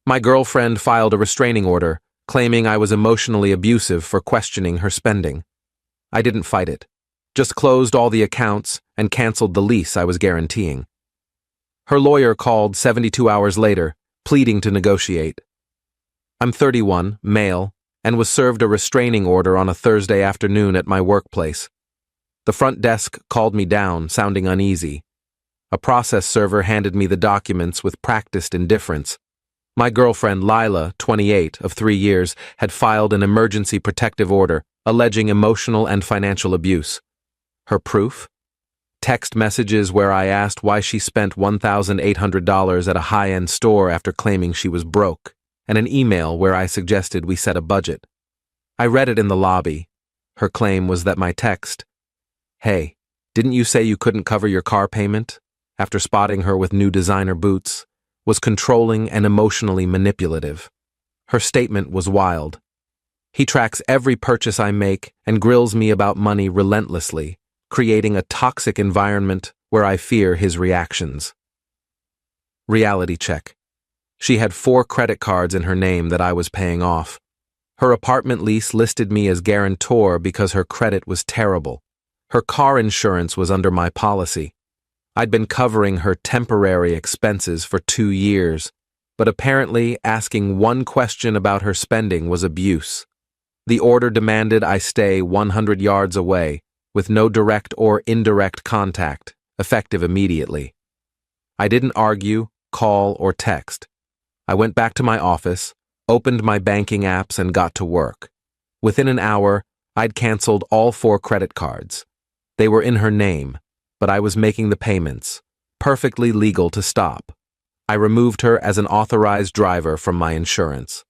My girlfriend filed a restraining order, claiming I was emotionally abusive for questioning her spending. I didn't fight it, just closed all the accounts and canceled the lease I was guaranteeing. Her lawyer called 72 hours later, pleading to negotiate. I'm 31, male, and was served a restraining order on a Thursday afternoon at my workplace. The front desk called me down, sounding uneasy. A process server handed me the documents with practiced indifference. My girlfriend, Lila, 28, of 3 years, had filed an emergency protective order, alleging emotional and financial abuse. Her proof? Text messages where I asked why she spent $1,800 at a high-end store after claiming she was broke, and an email where I suggested we set a budget. I read it in the lobby. Her claim was that my text, "Hey, didn't you say you couldn't cover your car payment?" after spotting her with new designer boots, was controlling and emotionally manipulative. Her statement was wild. He tracks every purchase I make and grills me about money relentlessly, creating a toxic environment where I fear his reactions. Reality check. She had 4 credit cards in her name that I was paying off. Her apartment lease listed me as guarantor because her credit was terrible. Her car insurance was under my policy. I'd been covering her temporary expenses for 2 years, but apparently asking one question about her spending was abuse. The order demanded I stay 100 yards away, with no direct or indirect contact, effective immediately. I didn't argue, call, or text. I went back to my office, opened my banking apps, and got to work. Within an hour, I'd canceled all 4 credit cards. They were in her name, but I was making the payments, perfectly legal to stop. I removed her as an authorized driver from my insurance,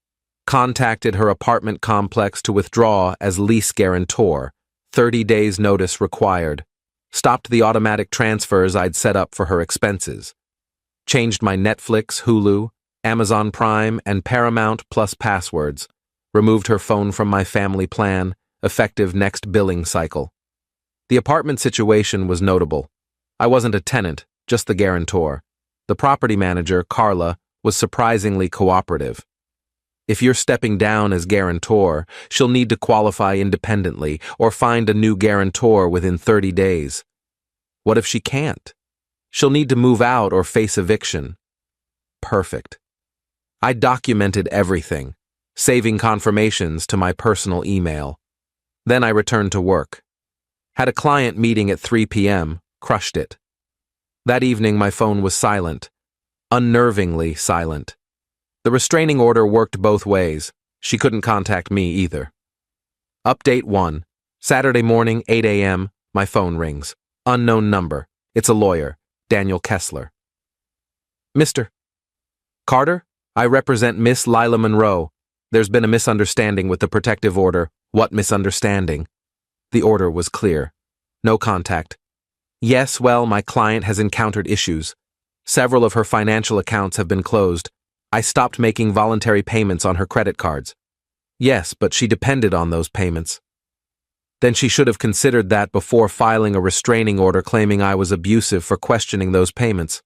contacted her apartment complex to withdraw as lease guarantor, 30 days notice required, stopped the automatic transfers I'd set up for her expenses, changed my Netflix, Hulu, Amazon Prime, and Paramount Plus passwords, removed her phone from my family plan, effective next billing cycle. The apartment situation was notable. I wasn't a tenant, just the guarantor. The property manager, Carla, was surprisingly cooperative. If you're stepping down as guarantor, she'll need to qualify independently or find a new guarantor within 30 days. What if she can't? She'll need to move out or face eviction. Perfect. I documented everything, saving confirmations to my personal email. Then I returned to work. Had a client meeting at 3 p.m., crushed it. That evening my phone was silent, unnervingly silent. The restraining order worked both ways. She couldn't contact me either. Update 1. Saturday morning, 8 a.m., my phone rings. Unknown number. It's a lawyer, Daniel Kessler. Mr. Carter, I represent Miss Lila Monroe. There's been a misunderstanding with the protective order. What misunderstanding? The order was clear. No contact. Yes, well, my client has encountered issues. Several of her financial accounts have been closed. I stopped making voluntary payments on her credit cards. Yes, but she depended on those payments. Then she should have considered that before filing a restraining order claiming I was abusive for questioning those payments.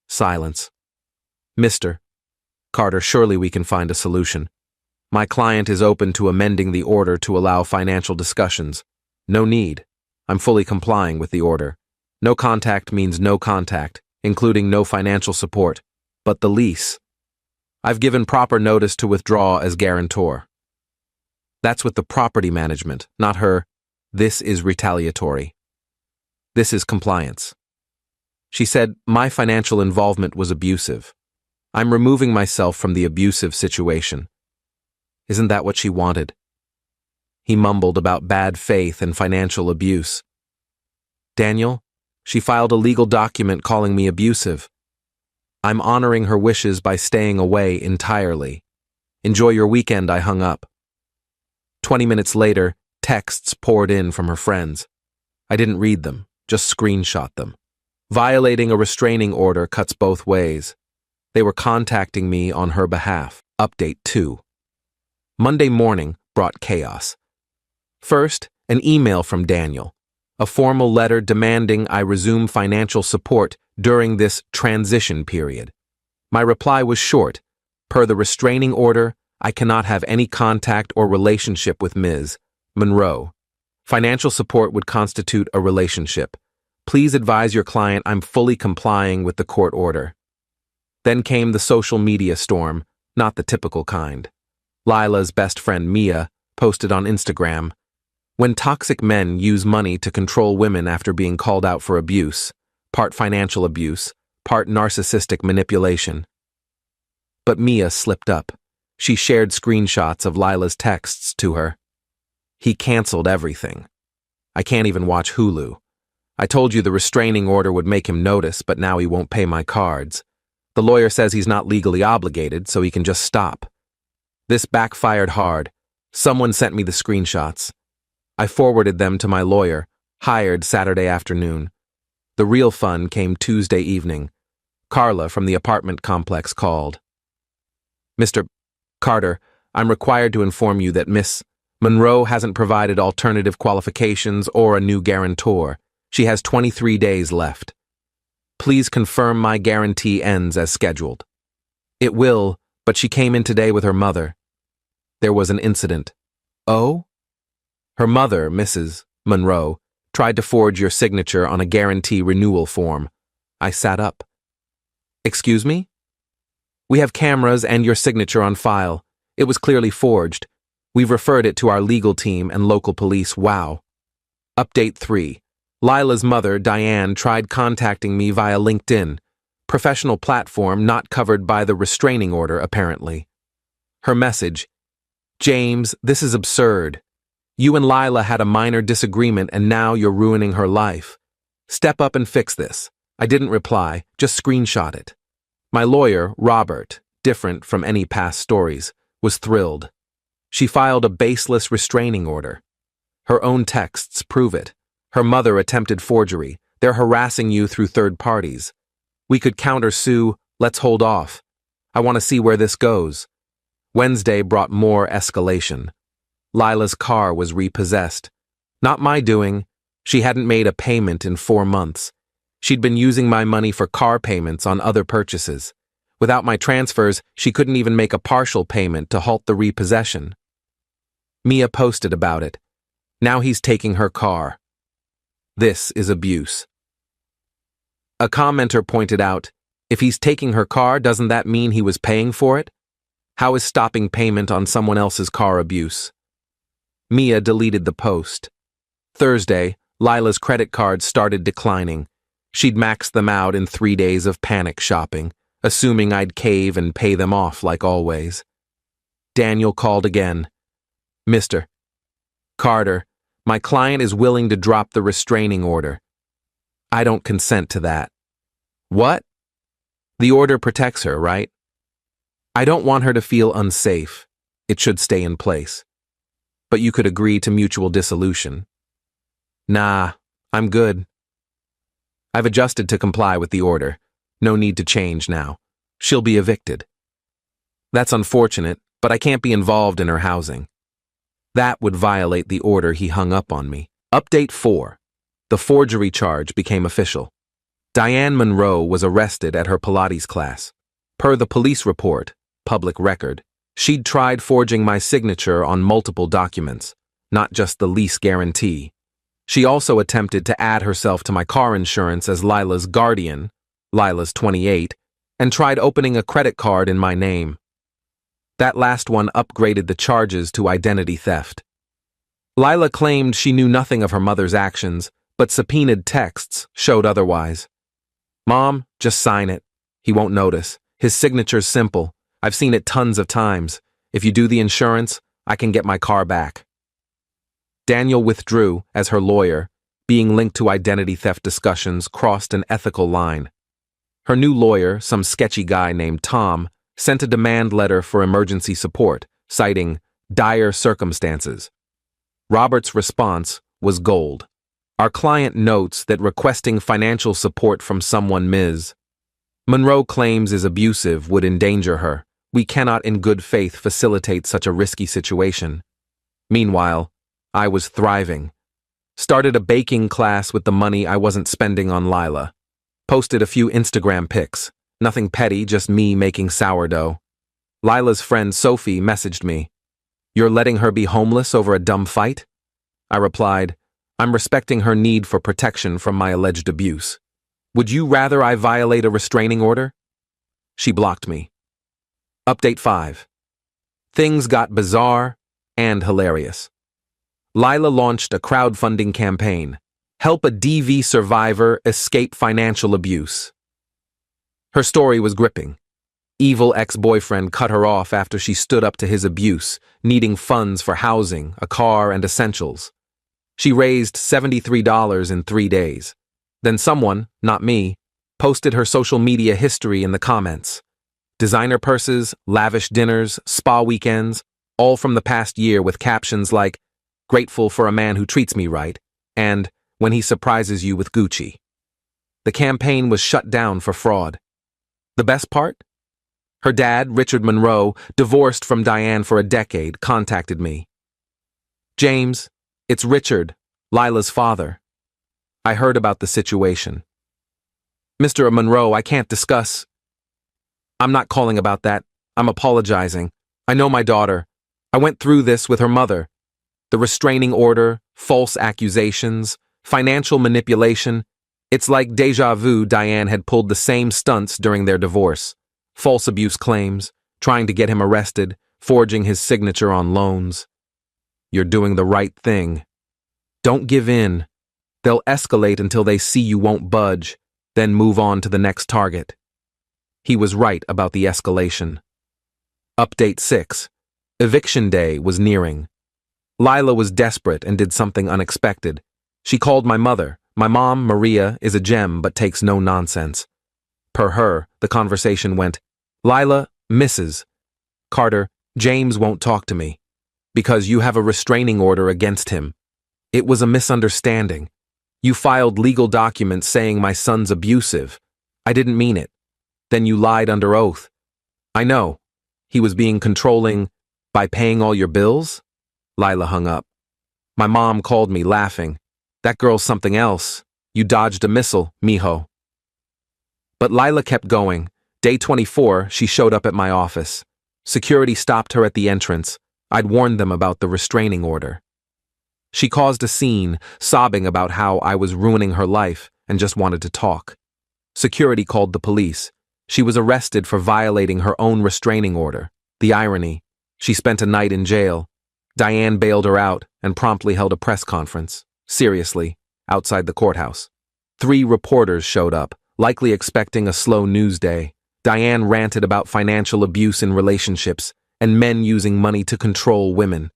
Silence. Mr. Carter, surely we can find a solution. My client is open to amending the order to allow financial discussions. No need. I'm fully complying with the order. No contact means no contact, including no financial support. But the lease. I've given proper notice to withdraw as guarantor. That's with the property management, not her. This is retaliatory. This is compliance. She said my financial involvement was abusive. I'm removing myself from the abusive situation. Isn't that what she wanted? He mumbled about bad faith and financial abuse. Daniel, she filed a legal document calling me abusive. I'm honoring her wishes by staying away entirely. Enjoy your weekend, I hung up. 20 minutes later, texts poured in from her friends. I didn't read them, just screenshot them. Violating a restraining order cuts both ways. They were contacting me on her behalf. Update 2. Monday morning brought chaos. First, an email from Daniel. A formal letter demanding I resume financial support during this transition period. My reply was short. Per the restraining order, I cannot have any contact or relationship with Ms. Monroe. Financial support would constitute a relationship. Please advise your client I'm fully complying with the court order. Then came the social media storm, not the typical kind. Lila's best friend Mia posted on Instagram, "When toxic men use money to control women after being called out for abuse, part financial abuse, part narcissistic manipulation." But Mia slipped up. She shared screenshots of Lila's texts to her. "He canceled everything. I can't even watch Hulu. I told you the restraining order would make him notice, but now he won't pay my cards. The lawyer says he's not legally obligated, so he can just stop." This backfired hard. Someone sent me the screenshots. I forwarded them to my lawyer, hired Saturday afternoon. The real fun came Tuesday evening. Carla from the apartment complex called. "Mr. Carter, I'm required to inform you that Miss Monroe hasn't provided alternative qualifications or a new guarantor. She has 23 days left. Please confirm my guarantee ends as scheduled." "It will, but she came in today with her mother." There was an incident. "Oh?" "Her mother, Mrs. Monroe, tried to forge your signature on a guarantee renewal form." I sat up. "Excuse me?" "We have cameras and your signature on file. It was clearly forged. We've referred it to our legal team and local police. Wow." Update 3. Lila's mother, Diane, tried contacting me via LinkedIn, professional platform not covered by the restraining order, apparently. Her message, "James, this is absurd. You and Lila had a minor disagreement and now you're ruining her life. Step up and fix this." I didn't reply, just screenshot it. My lawyer, Robert, different from any past stories, was thrilled. She filed a baseless restraining order. Her own texts prove it. Her mother attempted forgery. They're harassing you through third parties. We could counter-sue. Let's hold off. I want to see where this goes. Wednesday brought more escalation. Lila's car was repossessed. Not my doing. She hadn't made a payment in 4 months. She'd been using my money for car payments on other purchases. Without my transfers, she couldn't even make a partial payment to halt the repossession. Mia posted about it. Now he's taking her car. This is abuse. A commenter pointed out, if he's taking her car, doesn't that mean he was paying for it? How is stopping payment on someone else's car abuse? Mia deleted the post. Thursday, Lila's credit cards started declining. She'd maxed them out in 3 days of panic shopping, assuming I'd cave and pay them off like always. Daniel called again. "Mr. Carter, my client is willing to drop the restraining order." "I don't consent to that." "What?" "The order protects her, right?" "I don't want her to feel unsafe. It should stay in place." "But you could agree to mutual dissolution." "Nah, I'm good." I've adjusted to comply with the order. No need to change now. She'll be evicted. "That's unfortunate, but I can't be involved in her housing." That would violate the order he hung up on me. Update 4. The forgery charge became official. Diane Monroe was arrested at her Pilates class. Per the police report, public record, she'd tried forging my signature on multiple documents, not just the lease guarantee. She also attempted to add herself to my car insurance as Lila's guardian, Lila's 28, and tried opening a credit card in my name. That last one upgraded the charges to identity theft. Lila claimed she knew nothing of her mother's actions, but subpoenaed texts showed otherwise. "Mom, just sign it. He won't notice. His signature's simple. I've seen it tons of times. If you do the insurance, I can get my car back." Daniel withdrew as her lawyer. Being linked to identity theft discussions crossed an ethical line. Her new lawyer, some sketchy guy named Tom, sent a demand letter for emergency support, citing dire circumstances. Robert's response was gold. Our client notes that requesting financial support from someone Ms. Monroe claims is abusive would endanger her. We cannot in good faith facilitate such a risky situation. Meanwhile, I was thriving. Started a baking class with the money I wasn't spending on Lila. Posted a few Instagram pics. Nothing petty, just me making sourdough. Lila's friend Sophie messaged me. "You're letting her be homeless over a dumb fight?" I replied, "I'm respecting her need for protection from my alleged abuse. Would you rather I violate a restraining order?" She blocked me. Update 5. Things got bizarre and hilarious. Lila launched a crowdfunding campaign. Help a DV survivor escape financial abuse. Her story was gripping. Evil ex-boyfriend cut her off after she stood up to his abuse, needing funds for housing, a car, and essentials. She raised $73 in 3 days. Then someone, not me, posted her social media history in the comments. Designer purses, lavish dinners, spa weekends, all from the past year with captions like, "Grateful for a man who treats me right," and "When he surprises you with Gucci." The campaign was shut down for fraud. The best part? Her dad, Richard Monroe, divorced from Diane for a decade, contacted me. "James, it's Richard, Lila's father. I heard about the situation. Mr. Monroe, I can't discuss. I'm not calling about that. I'm apologizing. I know my daughter. I went through this with her mother. The restraining order, false accusations, financial manipulation. It's like deja vu. Diane had pulled the same stunts during their divorce. False abuse claims, trying to get him arrested, forging his signature on loans. You're doing the right thing. Don't give in. They'll escalate until they see you won't budge, then move on to the next target." He was right about the escalation. Update 6. Eviction day was nearing. Lila was desperate and did something unexpected. She called my mother. My mom, Maria, is a gem but takes no nonsense. Per her, the conversation went, "Lila, Mrs. Carter, James won't talk to me because you have a restraining order against him. It was a misunderstanding. You filed legal documents saying my son's abusive. I didn't mean it. Then you lied under oath. I know. He was being controlling by paying all your bills?" Lila hung up. My mom called me, laughing. "That girl's something else. You dodged a missile, mijo." But Lila kept going. Day 24, she showed up at my office. Security stopped her at the entrance. I'd warned them about the restraining order. She caused a scene, sobbing about how I was ruining her life and just wanted to talk. Security called the police. She was arrested for violating her own restraining order. The irony, she spent a night in jail. Diane bailed her out and promptly held a press conference, seriously, outside the courthouse. 3 reporters showed up, likely expecting a slow news day. Diane ranted about financial abuse in relationships and men using money to control women.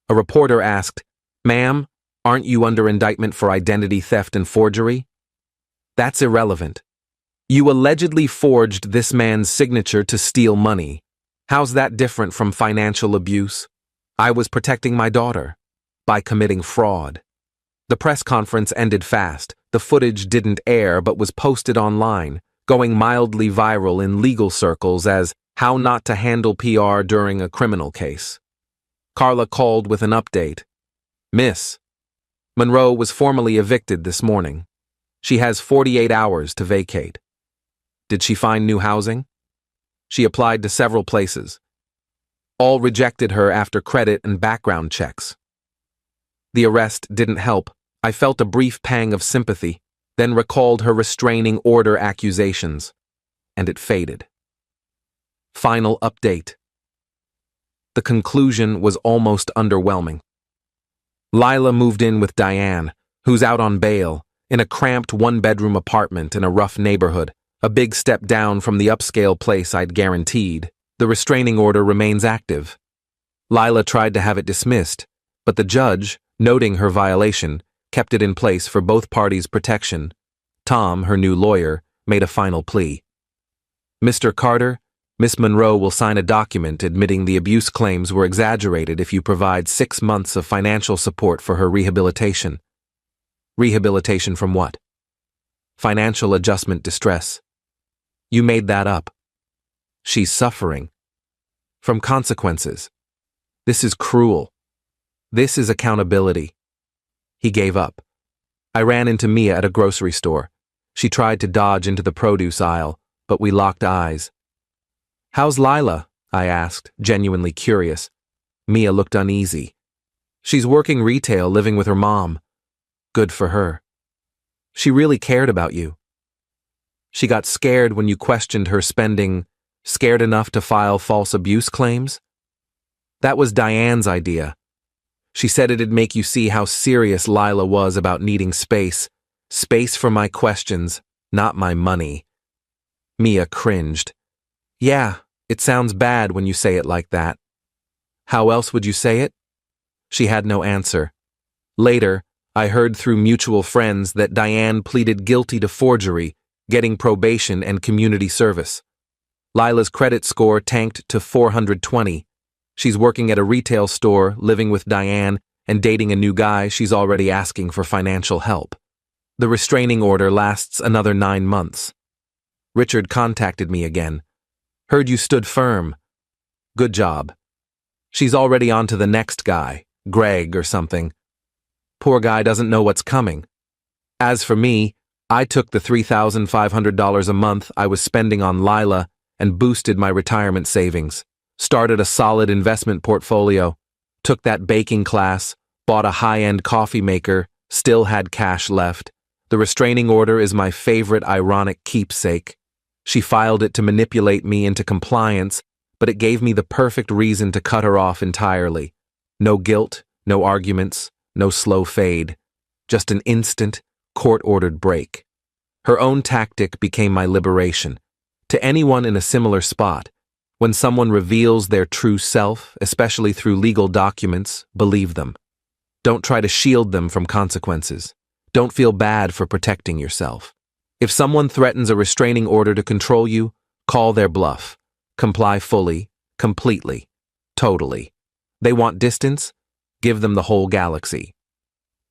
A reporter asked, "Ma'am, aren't you under indictment for identity theft and forgery?" "That's irrelevant. You allegedly forged this man's signature to steal money. How's that different from financial abuse? I was protecting my daughter by committing fraud." The press conference ended fast. The footage didn't air but was posted online, going mildly viral in legal circles as how not to handle PR during a criminal case. Carla called with an update. "Miss, Monroe was formally evicted this morning. She has 48 hours to vacate." Did she find new housing? She applied to several places. All rejected her after credit and background checks. The arrest didn't help. I felt a brief pang of sympathy, then recalled her restraining order accusations, and it faded. Final update. The conclusion was almost underwhelming. Lila moved in with Diane, who's out on bail, in a cramped 1-bedroom apartment in a rough neighborhood, a big step down from the upscale place I'd guaranteed. The restraining order remains active. Lila tried to have it dismissed, but the judge, noting her violation, kept it in place for both parties' protection. Tom, her new lawyer, made a final plea. "Mr. Carter, Miss Monroe will sign a document admitting the abuse claims were exaggerated if you provide 6 months of financial support for her rehabilitation." Rehabilitation from what? Financial adjustment distress. You made that up. She's suffering from consequences. This is cruel. This is accountability. He gave up. I ran into Mia at a grocery store. She tried to dodge into the produce aisle, but we locked eyes. "How's Lila?" I asked, genuinely curious. Mia looked uneasy. She's working retail, living with her mom. Good for her. She really cared about you. She got scared when you questioned her spending, scared enough to file false abuse claims? That was Diane's idea. She said it'd make you see how serious Lila was about needing space. Space for my questions, not my money. Mia cringed. Yeah, it sounds bad when you say it like that. How else would you say it? She had no answer. Later, I heard through mutual friends that Diane pleaded guilty to forgery, getting probation and community service. Lila's credit score tanked to 420. She's working at a retail store, living with Diane, and dating a new guy. She's already asking for financial help. The restraining order lasts another 9 months. Richard contacted me again. Heard you stood firm. Good job. She's already on to the next guy, Greg or something. Poor guy doesn't know what's coming. As for me, I took the $3,500 a month I was spending on Lila and boosted my retirement savings, started a solid investment portfolio, took that baking class, bought a high-end coffee maker, still had cash left. The restraining order is my favorite ironic keepsake. She filed it to manipulate me into compliance, but it gave me the perfect reason to cut her off entirely. No guilt, no arguments, no slow fade. Just an instant, court-ordered break. Her own tactic became my liberation. To anyone in a similar spot, when someone reveals their true self, especially through legal documents, believe them. Don't try to shield them from consequences. Don't feel bad for protecting yourself. If someone threatens a restraining order to control you, call their bluff. Comply fully, completely, totally. They want distance? Give them the whole galaxy.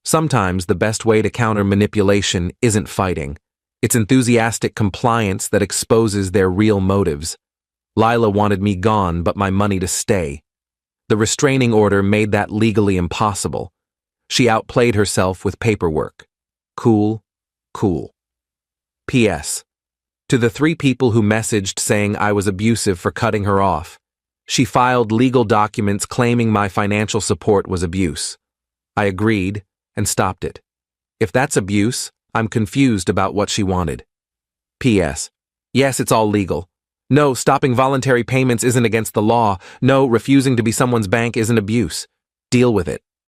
Sometimes the best way to counter manipulation isn't fighting. It's enthusiastic compliance that exposes their real motives. Lila wanted me gone, but my money to stay. The restraining order made that legally impossible. She outplayed herself with paperwork. Cool, cool. P.S. To the 3 people who messaged saying I was abusive for cutting her off, she filed legal documents claiming my financial support was abuse. I agreed and stopped it. If that's abuse, I'm confused about what she wanted. P.S. Yes, it's all legal. No, stopping voluntary payments isn't against the law. No, refusing to be someone's bank isn't abuse. Deal with it.